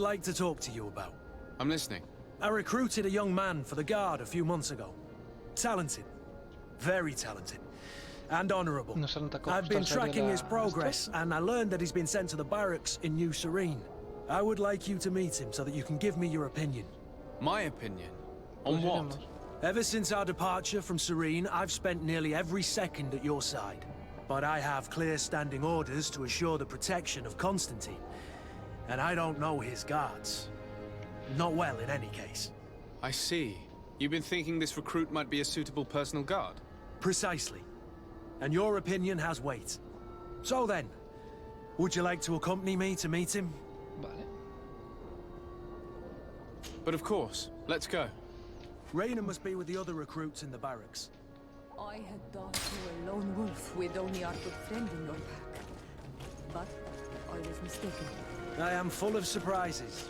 would like to talk to you about. I'm listening. I recruited a young man for the Guard a few months ago. Talented. Very talented. And honorable. I've been tracking his progress, and I learned that he's been sent to the barracks in New Serene. I would like you to meet him so that you can give me your opinion. My opinion? On what? Ever since our departure from Serene, I've spent nearly every second at your side. But I have clear standing orders to assure the protection of Constantine. And I don't know his guards. Not well, in any case. I see. You've been thinking this recruit might be a suitable personal guard? Precisely. And your opinion has weight. So then, would you like to accompany me to meet him? Vale. But of course. Let's go. Raina must be with the other recruits in the barracks. I had thought you were a lone wolf with only our good friend in your pack. But I was mistaken. I am full of surprises.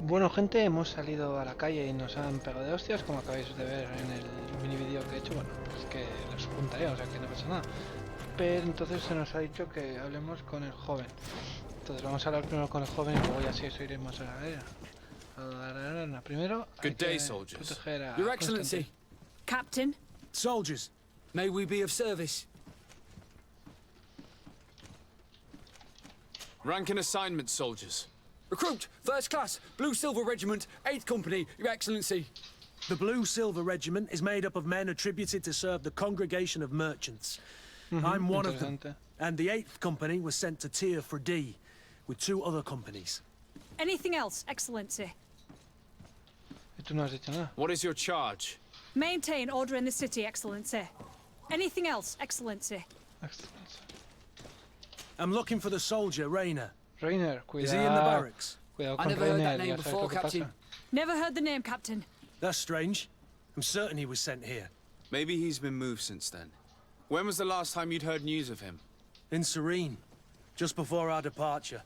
Bueno, gente, hemos salido a la calle y nos han pegado de hostias, como acabáis de ver en el mini vídeo que he hecho. Bueno, es que los juntaré, o sea que no pasa nada. Pero entonces se nos ha dicho que hablemos con el joven. Entonces vamos a hablar primero con el joven y luego ya sí eso iremos a la arena. Primero, Good day, soldiers. Your Excellency. Captain? Soldiers. May we be of service? Rank and assignment, soldiers. Recruit, First Class, Blue Silver Regiment, 8th Company, Your Excellency. The Blue Silver Regiment is made up of men attributed to serve the Congregation of Merchants. I'm one of them. And the 8th Company was sent to Tier for D, with 2 other companies. Anything else, Excellency? Tú no has dicho nada. What is your charge? Maintain order in the city, Excellency. Anything else, Excellency? Excellency. I'm looking for the soldier, Rainer. Rainer, cuidado. Is he in the barracks? Cuidado I con never heard that Rainer, name ya sabes before, lo que Captain. pasa. Never heard the name, Captain. That's strange. I'm certain he was sent here. Maybe he's been moved since then. When was the last time you'd heard news of him? In Serene. Just before our departure.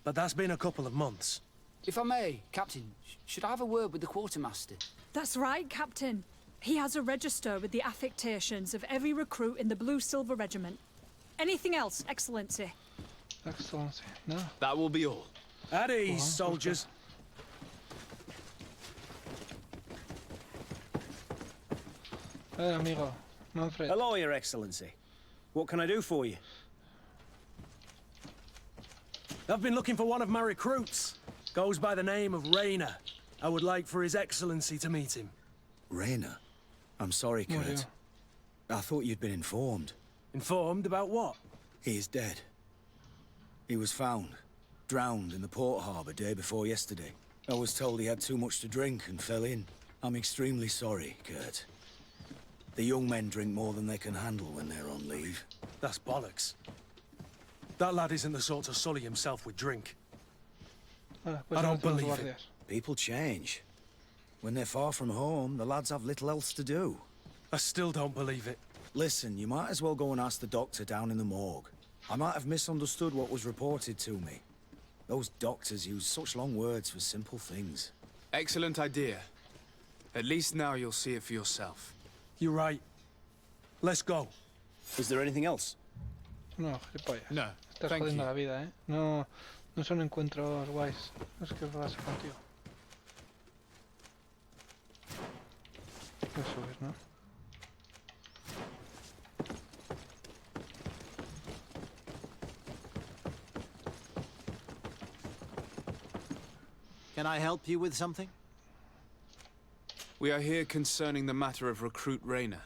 But that's been a couple of months. If I may, Captain, should I have a word with the quartermaster? That's right, Captain. He has a register with the affectations of every recruit in the Blue Silver Regiment. Anything else, Excellency? Excellency, no. That will be all. At ease, soldiers. Amigo, Manfred. Hello, Your Excellency. What can I do for you? I've been looking for one of my recruits. Goes by the name of Rainer. I would like for His Excellency to meet him. Rainer? I'm sorry, Kurt. I thought you'd been informed. Informed about what? He is dead. He was found, drowned in the port harbour day before yesterday. I was told he had too much to drink and fell in. I'm extremely sorry, Kurt. The young men drink more than they can handle when they're on leave. That's bollocks. That lad isn't the sort to sully himself with drink. I don't believe it. People change. When they're far from home, the lads have little else to do. I still don't believe it. Listen, you might as well go and ask the doctor down in the morgue. I might have misunderstood what was reported to me. Those doctors use such long words for simple things. Excellent idea. At least now you'll see it for yourself. You're right. Let's go. Is there anything else? No, gilipollas. No, Estás thank jodiendo you. la vida, ¿eh? No, no son encuentros guays. Es que pasa contigo. Eso es, ¿no? Can I help you with something? We are here concerning the matter of recruit Rainer.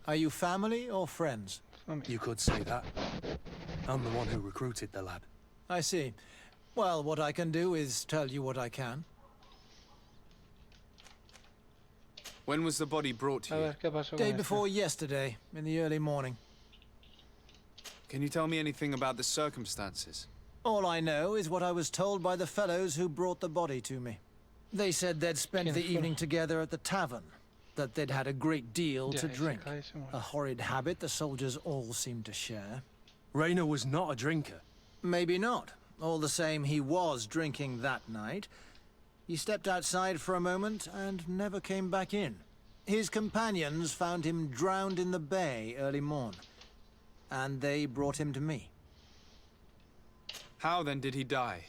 Are you family or friends? You could say that. I'm the one who recruited the lad. I see. Well, what I can do is tell you what I can. When was the body brought to A you? ver, ¿qué pasó Day con before yesterday, in the early morning. Can you tell me anything about the circumstances? All I know is what I was told by the fellows who brought the body to me. They said they'd spent the evening together at the tavern, that they'd had a great deal to drink. A horrid habit the soldiers all seemed to share. Rainer was not a drinker. Maybe not. All the same, he was drinking that night. He stepped outside for a moment and never came back in. His companions found him drowned in the bay early morn, and they brought him to me. How then did he die?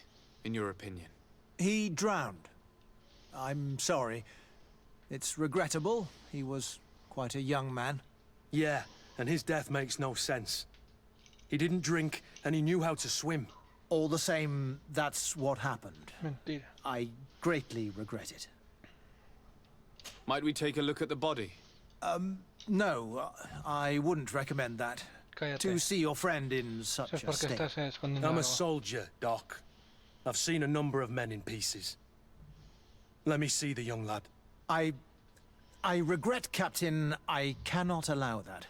in your opinion? He drowned. I'm sorry. It's regrettable. He was quite a young man. Yeah, and his death makes no sense. He didn't drink, and he knew how to swim. All the same, that's what happened. Mentira. I greatly regret it. Might we take a look at the body? No, I wouldn't recommend that. Cállate. To see your friend in Eso such es a porque state. estás escondiendo I'm algo. a soldier, Doc. I've seen a number of men in pieces. Let me see the young lad. I regret, Captain. I cannot allow that.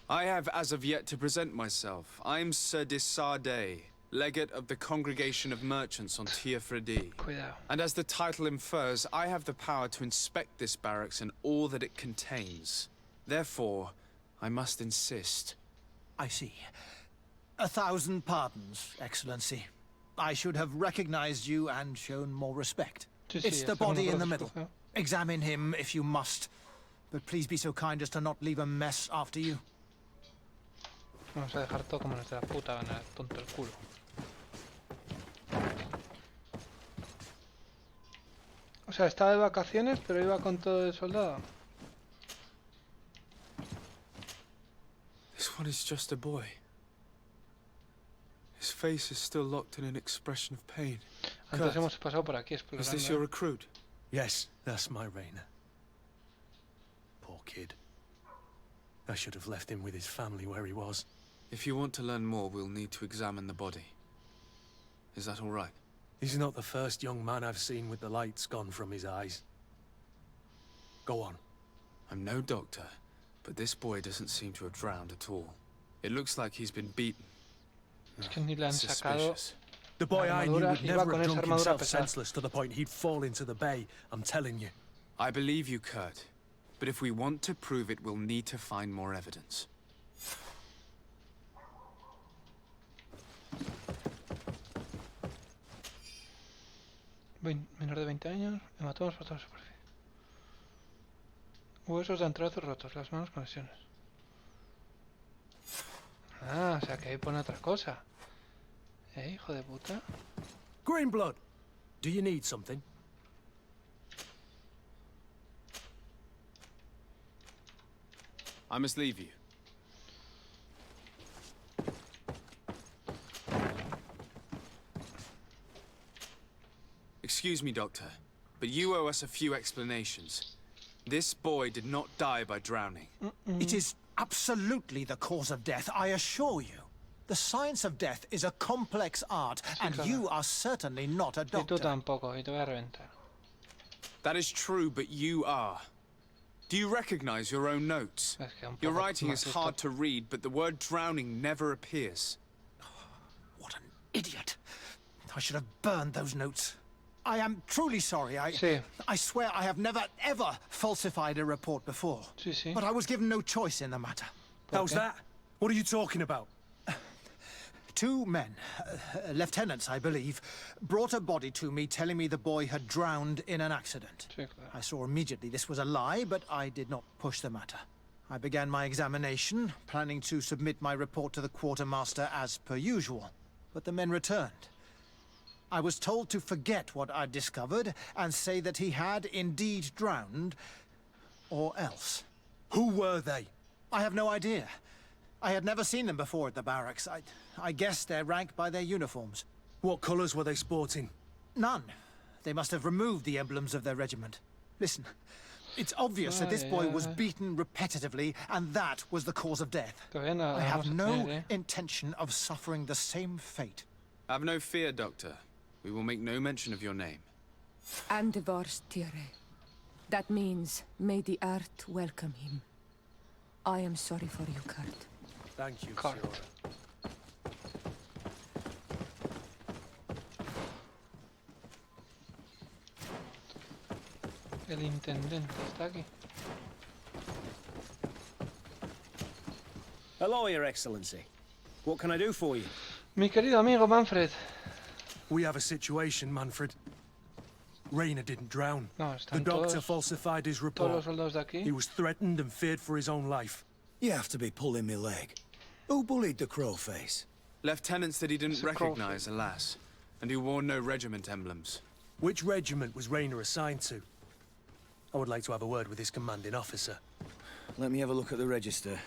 I have as of yet to present myself. I'm Sir Desardet, legate of the Congregation of Merchants on Tiafredi. Cuidado. And as the title infers, I have the power to inspect this barracks and all that it contains. Therefore, I must insist. I see. 1,000 pardons, Excellency. I should have recognized you and shown more respect. Sí, It's the estamos body in the nosotros, middle. juzgado. Examine him if you must. But please be so kind as to not leave a mess after you. Vamos a dejar todo como nuestra puta gana, tonto el culo. O sea, estaba de vacaciones, pero iba con todo de soldado. This one is just a boy. His face is still locked in an expression of pain. Antes Kurt, hemos pasado por aquí is explorando. this your recruit? Yes, that's my Rainer. Poor kid. I should have left him with his family where he was. If you want to learn more, we'll need to examine the body. Is that all right? He's not the first young man I've seen with the lights gone from his eyes. Go on. I'm no doctor, but this boy doesn't seem to have drowned at all. It looks like he's been beaten. Es que ni le han sacado. Suspicious. The boy I knew would Armaduras, iba never con have esa drunk armadura himself pesada. senseless to the point he'd fall into the bay, I'm telling you. I believe you, Kurt. But if we want to prove it, we'll need to find more evidence. Menor de 20 años, hematomas por toda la superficie. Huesos de antebrazos rotos, las manos con lesiones. Ah, o sea que ahí pone otra cosa. Hijo de puta. Green blood! Do you need something? I must leave you. Excuse me, Doctor, but you owe us a few explanations. This boy did not die by drowning. It is absolutely the cause of death, I assure you. The science of death is a complex art, and claro. you are certainly not a Y tú doctor. tampoco, y te voy a reventar. That is true, but you are. Do you recognize your own notes? Es que un Your poco writing is machista. hard to read, but the word drowning never appears. What an idiot. I should have burned those notes. I am truly sorry. Sí. I swear I have never, ever falsified a report before. Sí, sí. But I was given no choice in the matter. How's that? What are you talking about? 2 men, lieutenants I believe, brought a body to me telling me the boy had drowned in an accident. Sí, claro. I saw immediately this was a lie, but I did not push the matter. I began my examination, planning to submit my report to the quartermaster as per usual. But the men returned. I was told to forget what I'd discovered and say that he had indeed drowned, or else. Who were they? I have no idea. I had never seen them before at the barracks. I guessed their rank by their uniforms. What colours were they sporting? None. They must have removed the emblems of their regiment. Listen, it's obvious that this boy was beaten repetitively, and that was the cause of death. Todavía no I have vamos a no tener, intention of suffering the same fate. Have no fear, Doctor. We will make no mention of your name. Andevars Tire. That means, may the earth welcome him. I am sorry for you, Kurt. Thank you, Kurt. Siora. El intendente está aquí. Hello, Your Excellency. What can I do for you? Mi querido amigo Manfred. We have a situation, Manfred. Rainer didn't drown. No, The están doctor todos, falsified his todos report. los soldados de aquí. He was threatened and feared for his own life. You have to be pulling me leg. Who bullied the crow face? Lieutenants that he didn't recognize, alas, and who wore no regiment emblems. Which regiment was Rayner assigned to? I would like to have a word with his commanding officer. Let me have a look at the register.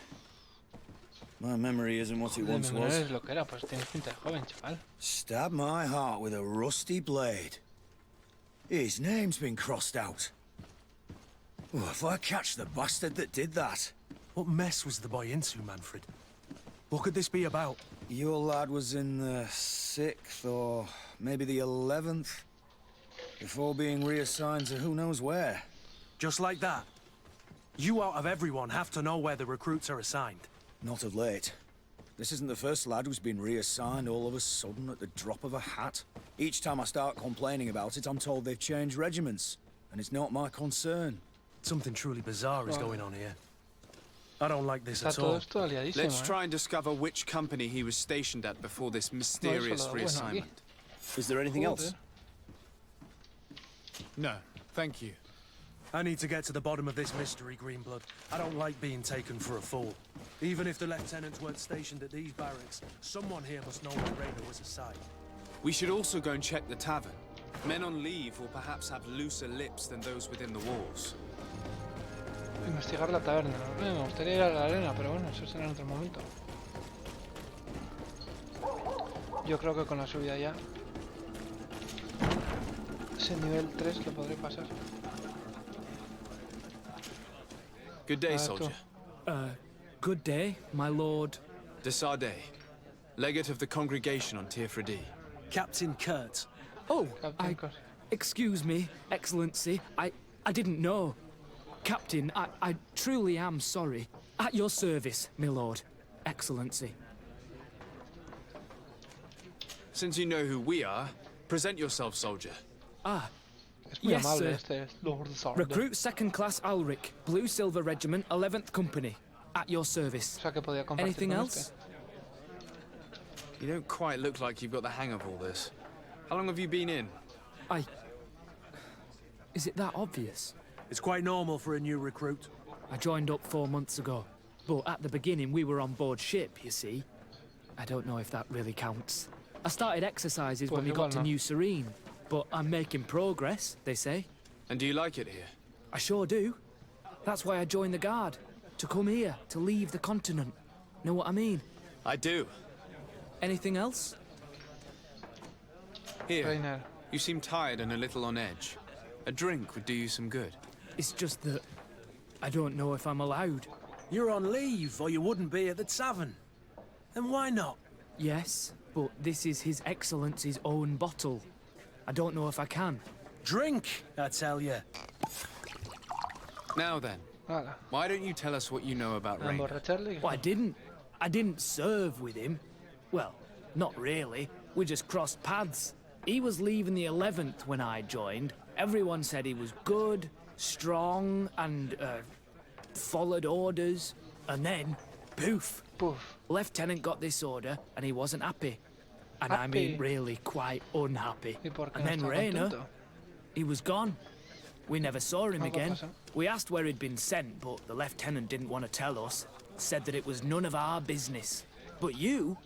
My memory isn't what it once was. Stab my heart with a rusty blade. His name's been crossed out. Oh, if I catch the bastard that did that. What mess was the boy into, Manfred? What could this be about? Your lad was in the 6th or maybe the 11th, before being reassigned to who knows where. Just like that? You out of everyone have to know where the recruits are assigned. Not of late. This isn't the first lad who's been reassigned all of a sudden at the drop of a hat. Each time I start complaining about it, I'm told they've changed regiments, and it's not my concern. Something truly bizarre is going on here. I don't like this at all. Let's try and discover which company he was stationed at before this mysterious reassignment. Is there anything else? No, thank you. I need to get to the bottom of this mystery, Greenblood. I don't like being taken for a fool. Even if the lieutenants weren't stationed at these barracks, someone here must know where Rayner was assigned. We should also go and check the tavern. Men on leave will perhaps have looser lips than those within the walls. Investigar la taberna. Me gustaría ir a la arena, pero bueno, eso será en otro momento. Yo creo que con la subida ya ese nivel 3 lo podré pasar. Good day, soldier. Good day, my lord. De Sardet, legate of the congregation on Tirfredi. Captain Kurt. Oh, excuse me, Excellency. I didn't know. Captain, I truly am sorry. At your service, my lord. Excellency. Since you know who we are, present yourself, soldier. Yes, sir. Recruit 2nd Class Ulrich, Blue Silver Regiment, 11th Company. At your service. Anything else? You don't quite look like you've got the hang of all this. How long have you been in? Is it that obvious? It's quite normal for a new recruit. I joined up 4 months ago. But at the beginning, we were on board ship, you see. I don't know if that really counts. I started exercises when we got to New Serene. But I'm making progress, they say. And do you like it here? I sure do. That's why I joined the Guard. To come here, to leave the continent. Know what I mean? I do. Anything else? Here, you seem tired and a little on edge. A drink would do you some good. It's just that I don't know if I'm allowed. You're on leave, or you wouldn't be at the tavern. And why not? Yes, but this is His Excellency's own bottle. I don't know if I can. Drink, I tell you. Now then, why don't you tell us what you know about Rayner? Well, I didn't serve with him. Well, not really. We just crossed paths. He was leaving the 11th when I joined. Everyone said he was good, strong, and followed orders. And then, poof. Lieutenant got this order, and he wasn't happy. And I mean really quite unhappy. And then Rayner, he was gone. We never saw him again. We asked where he'd been sent, but the lieutenant didn't want to tell us. Said that it was none of our business. But you,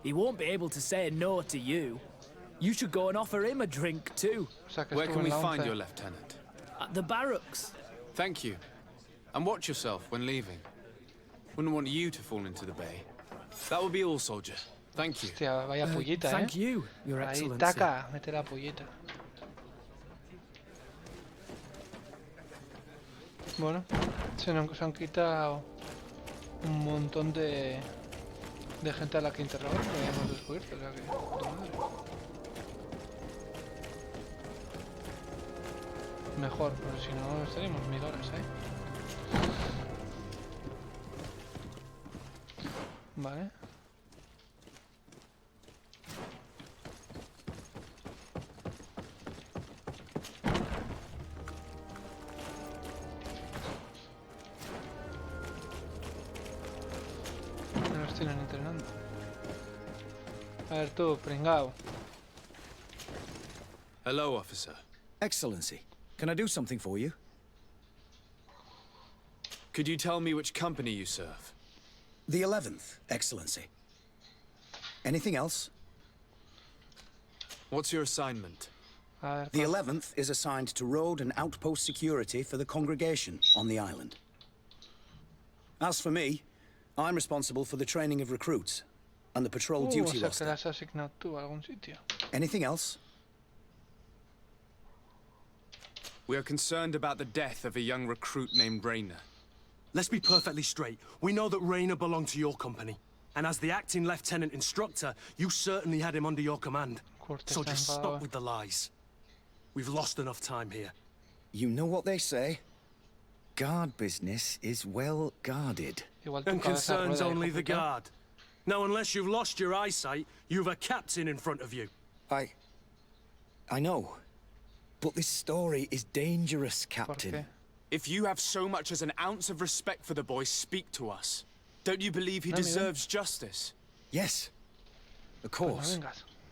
he won't be able to say no to you. You should go and offer him a drink too. Where can we find your lieutenant? At the barracks. Thank you. And watch yourself when leaving. Wouldn't want you to fall into the bay. That will be all, soldier. Thank you. Hostia, vaya pullita, Thank you, Your Excellency. Ahí, taca, mete la pullita. Bueno, se han quitado un montón de gente a la que interrogar, que habíamos descubierto, o sea que... puta madre. Mejor, porque si no estaríamos 1000 horas, Vale. No los tienen entrenando. A ver tú, pringao. Hello, officer. Excellency, can I do something for you? Could you tell me which company you serve? The 11th, Excellency. Anything else? What's your assignment? The 11th is assigned to road and outpost security for the congregation on the island. As for me, I'm responsible for the training of recruits and the patrol duty roster. ¿Te las has asignado tú a algún sitio? Anything else? We are concerned about the death of a young recruit named Rainer. Let's be perfectly straight. We know that Rainer belonged to your company. And as the acting lieutenant instructor, you certainly had him under your command. So just stop with the lies. We've lost enough time here. You know what they say? Guard business is well guarded. And concerns only the guard. Now, unless you've lost your eyesight, you've a captain in front of you. I know. But this story is dangerous, Captain. If you have so much as an ounce of respect for the boy, speak to us. Don't you believe he deserves justice? Yes. Of course.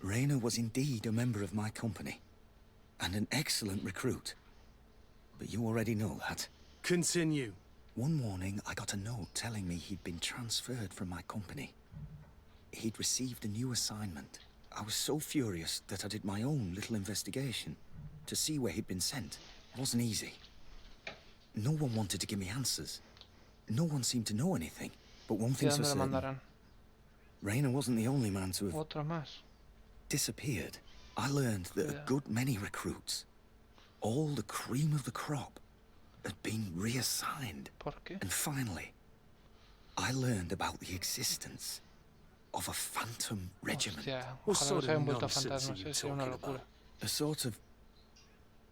Rainer was indeed a member of my company. And an excellent recruit. But you already know that. Continue. One morning, I got a note telling me he'd been transferred from my company. He'd received a new assignment. I was so furious that I did my own little investigation to see where he'd been sent. It wasn't easy. No one wanted to give me answers. No one seemed to know anything. But one thing's for certain. Rainer wasn't the only man to have disappeared. I learned that a good many recruits, all the cream of the crop, had been reassigned. And finally, I learned about the existence of a phantom regiment. What sort of nonsense are you talking about? A sort of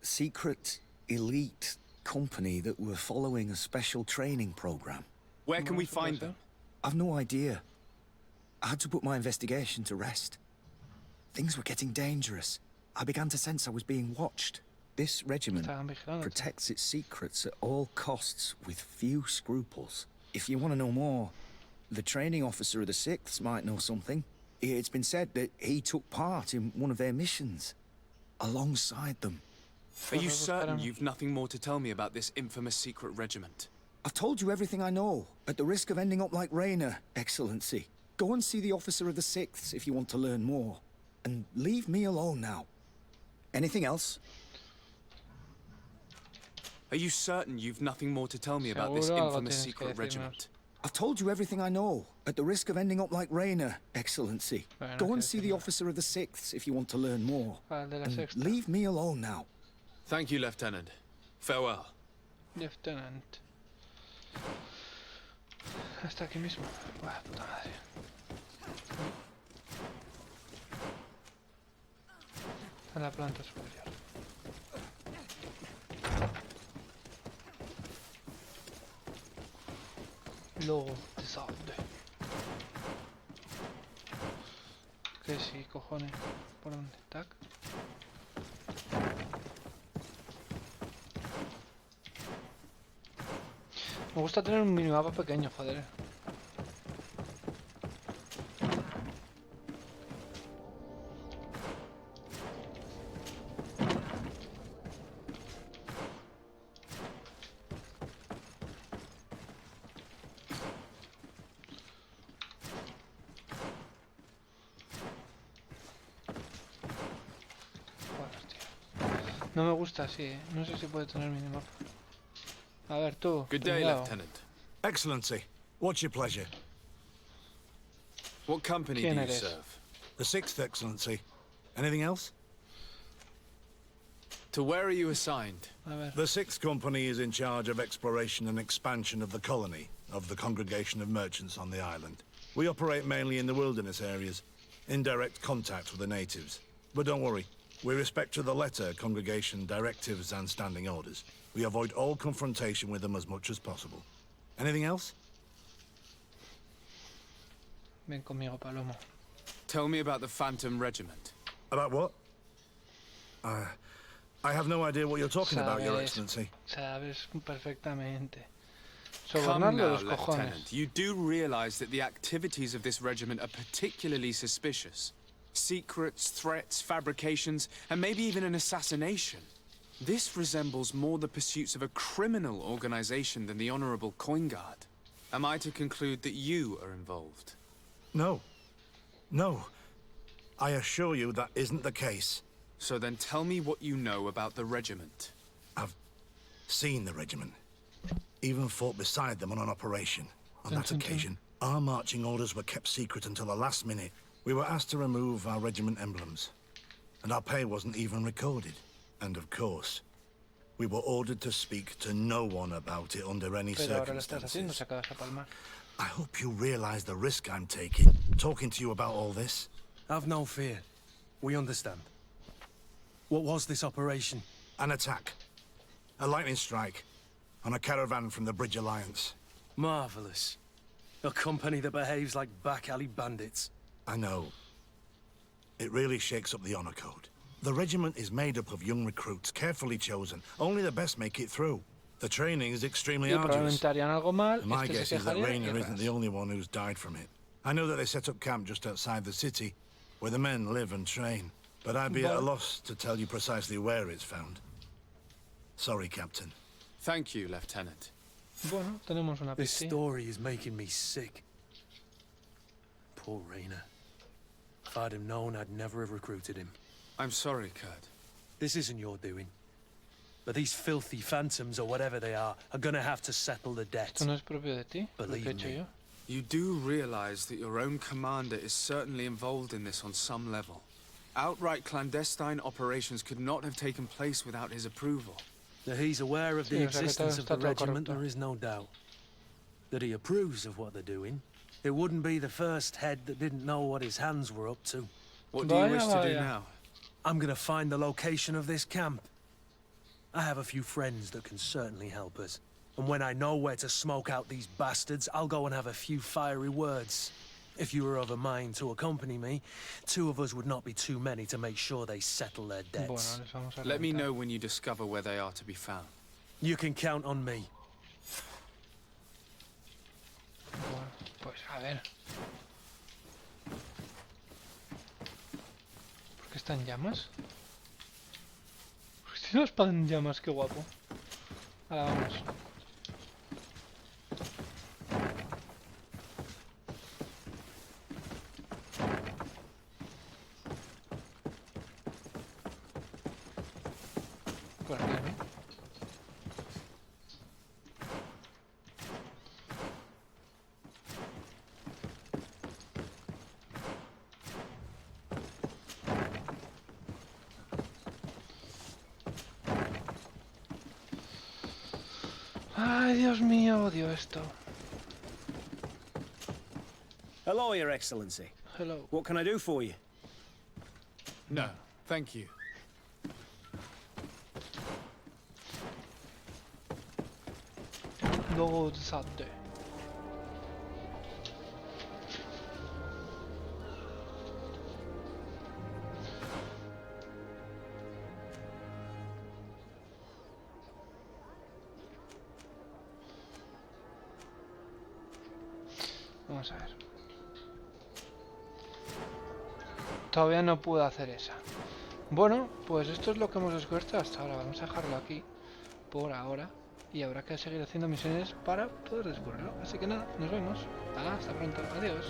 secret, elite company that were following a special training program. Where can we find them? I've no idea. I had to put my investigation to rest. Things were getting dangerous. I began to sense I was being watched. This regiment protects its secrets at all costs with few scruples. If you want to know more, the training officer of the 6th might know something. It's been said that he took part in one of their missions, alongside them. Are you certain you've nothing more to tell me about this infamous secret regiment? I've told you everything I know, at the risk of ending up like Rainer, Excellency. Go and see the officer of the 6th if you want to learn more. And leave me alone now. Anything else? Are you certain you've nothing more to tell me about this infamous secret regiment? I've told you everything I know, at the risk of ending up like Rainer, Excellency. Go and see the officer of the 6th if you want to learn more. And leave me alone now. Thank you, Lieutenant. Farewell. Lieutenant. Hasta aquí mismo. Buah, puta madre. A la planta superior. Luego desastre. Que sí, cojones. ¿Por dónde está? Me gusta tener un minimapa pequeño, joder. No me gusta así, ¿eh? No sé si puede tener minimapa. A ver, tú. Good day, Lieutenant. Excellency, what's your pleasure? What company do you serve? The 6th, Excellency. Anything else? To where are you assigned? The 6th Company is in charge of exploration and expansion of the colony of the Congregation of Merchants on the island. We operate mainly in the wilderness areas, in direct contact with the natives. But don't worry, we respect to the letter congregation directives and standing orders. We avoid all confrontation with them as much as possible. Anything else? Ven conmigo, Palomo. Tell me about the Phantom Regiment. About what? I have no idea what you're talking about, Your Excellency. Sabes perfectamente. Come now, Lieutenant. You do realize that the activities of this regiment are particularly suspicious. Secrets, threats, fabrications, and maybe even an assassination. This resembles more the pursuits of a criminal organization than the Honorable Coin Guard. Am I to conclude that you are involved? No. No. I assure you that isn't the case. So then tell me what you know about the regiment. I've seen the regiment. Even fought beside them on an operation. On that occasion, our marching orders were kept secret until the last minute. We were asked to remove our regiment emblems. And our pay wasn't even recorded. And of course, we were ordered to speak to no one about it under any circumstances. I hope you realize the risk I'm taking, talking to you about all this. Have no fear. We understand. What was this operation? An attack. A lightning strike. On a caravan from the Bridge Alliance. Marvelous. A company that behaves like back-alley bandits. I know. It really shakes up the honor code. The regiment is made up of young recruits, carefully chosen. Only the best make it through. The training is extremely arduous. My guess is that Rainier isn't the only one who's died from it. I know that they set up camp just outside the city, where the men live and train. But I'd be at a loss to tell you precisely where it's found. Sorry, Captain. Thank you, Lieutenant. Bueno, tenemos una This story is making me sick. Poor Rainier. If I'd have known, I'd never have recruited him. I'm sorry, Kurt. This isn't your doing. But these filthy phantoms, or whatever they are gonna have to settle the debt. Esto no es propio de ti, Believe me. You do realize that your own commander is certainly involved in this on some level. Outright clandestine operations could not have taken place without his approval. That he's aware of the existence of the regiment, there is no doubt. That he approves of what they're doing. It wouldn't be the first head that didn't know what his hands were up to. What do you wish to do now? I'm gonna find the location of this camp. I have a few friends that can certainly help us. And when I know where to smoke out these bastards, I'll go and have a few fiery words. If you were of a mind to accompany me, 2 of us would not be too many to make sure they settle their debts. Let me know when you discover where they are to be found. You can count on me. Bueno, pues a ver. ¿Por qué está en llamas? Porque tiene una espada en llamas, qué guapo. Ahora vamos. Por aquí, ¿no? Ay, Dios mío, odio esto. Hello, Your Excellency. Hello. What can I do for you? No, thank you. Lord Sadde. Vamos a ver. Todavía no puedo hacer esa. Bueno, pues esto es lo que hemos descubierto hasta ahora. Vamos a dejarlo aquí por ahora. Y habrá que seguir haciendo misiones para poder descubrirlo. Así que nada, nos vemos. Hasta pronto. Adiós.